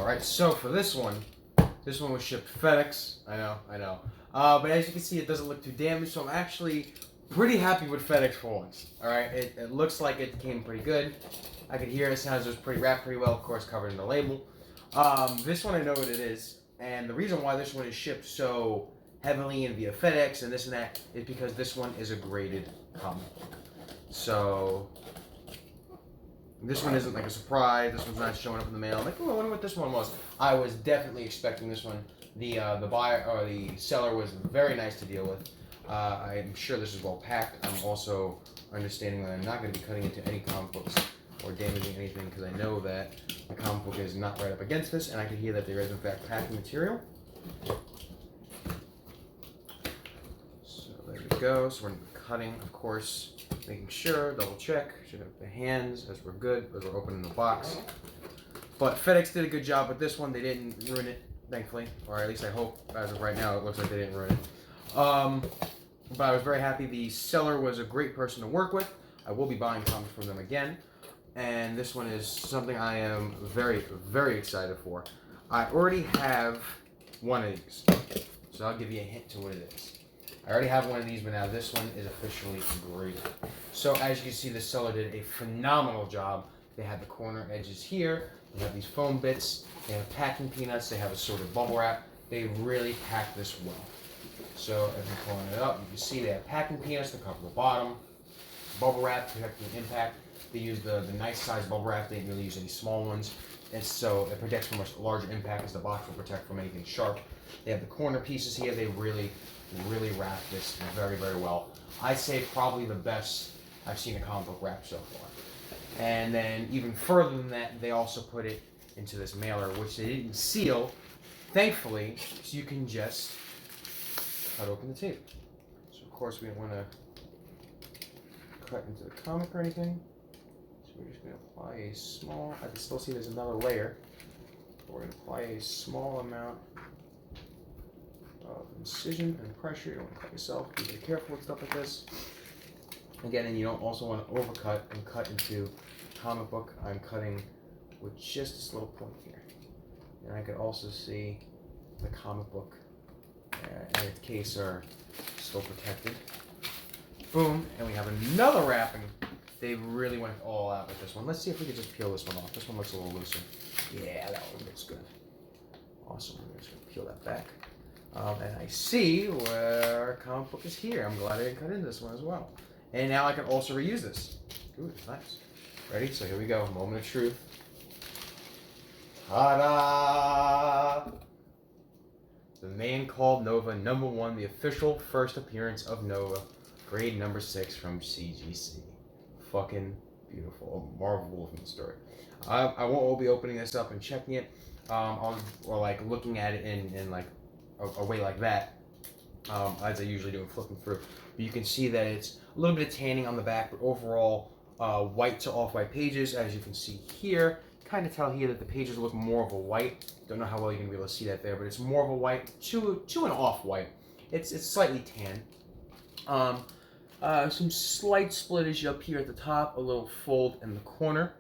Alright, so for this one was shipped FedEx. I know. But as you can see, it doesn't look too damaged, so I'm actually pretty happy with FedEx for once. Alright, it looks like it came pretty good. I can hear it sounds just pretty wrapped pretty well, of course, covered in the label. This one I know what it is, and the reason why this one is shipped so heavily and via FedEx and this and that is because this one is a graded comic book. So this one isn't like a surprise. This one's not showing up in the mail. I'm like, oh, I wonder what this one was. I was definitely expecting this one. The buyer or the seller was very nice to deal with. I'm sure this is well packed. I'm also understanding that I'm not going to be cutting into any comic books or damaging anything because I know that the comic book is not right up against this, and I can hear that there is in fact packing material. So there we go. So we're going to be cutting, of course, making sure, double check, should have the hands as we're good, as we're opening the box. But FedEx did a good job with this one. They didn't ruin it, thankfully, or at least I hope as of right now it looks like they didn't ruin it. But I was very happy. The seller was a great person to work with. I will be buying comics from them again. And this one is something I am very, very excited for. I already have one of these, so I'll give you a hint to what it is. I already have one of these, but now this one is officially graded. So as you can see, the seller did a phenomenal job. They have the corner edges here. They have these foam bits. They have packing peanuts. They have a sort of bubble wrap. They really packed this well. So as I'm pulling it up, you can see they have packing peanuts to cover the bottom, bubble wrap protecting impact. They use the nice size bubble wrap. They didn't really use any small ones. And so it protects from a larger impact as the box will protect from anything sharp. They have the corner pieces here. They really wrapped this very, very well. I'd say probably the best I've seen a comic book wrap so far. And then even further than that, they also put it into this mailer, which they didn't seal, thankfully, so you can just cut open the tape. So of course we don't want to cut into the comic or anything. So we're just going to apply a small, I can still see there's another layer. We're going to apply a small amount of incision and pressure. You don't want to cut yourself. Be very careful with stuff like this. Again, and you don't also want to overcut and cut into comic book. I'm cutting with just this little point here. And I could also see the comic book and its case are still protected. Boom, and we have another wrapping. They really went all out with this one. Let's see if we can just peel this one off. This one looks a little looser. Yeah, that one looks good. Awesome, I'm just going to peel that back. And I see where comic book is here. I'm glad I didn't cut into this one as well. And now I can also reuse this. Ooh, it's nice. Ready? So here we go. Moment of truth. Ta-da! The Man Called Nova, #1, the official first appearance of Nova. Grade number 6 from CGC. Fucking beautiful. A Marvel Wolfman story. I won't be opening this up and checking it. Or like looking at it in like a way like that. As I usually do and flipping through. But you can see that it's a little bit of tanning on the back, but overall white to off-white pages, as you can see here. Kind of tell here that the pages look more of a white. Don't know how well you're going to be able to see that there, but it's more of a white to an off-white. It's slightly tan. Some slight splittage up here at the top, a little fold in the corner.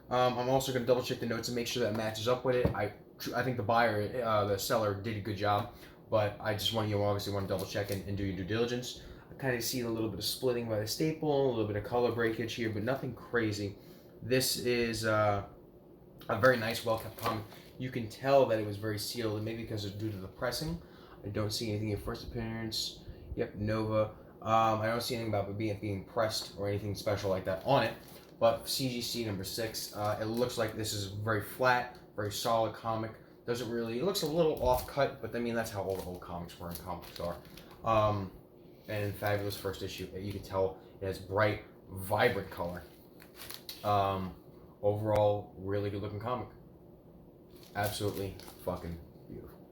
I'm also going to double check the notes and make sure that matches up with it. I think the seller did a good job, but I just want you obviously want to double check and do your due diligence. I kind of see a little bit of splitting by the staple, a little bit of color breakage here, but nothing crazy. This is a very nice, well-kept comic. You can tell that it was very sealed, and maybe because it's due to the pressing. I don't see anything in first appearance. Yep, Nova. I don't see anything about it being pressed or anything special like that on it. But CGC number 6, it looks like this is very flat, very solid comic. Doesn't really, it looks a little off-cut, but I mean that's how all the old comics were and comics are. And fabulous first issue. You can tell it has bright, vibrant color. Overall, really good looking comic. Absolutely fucking beautiful.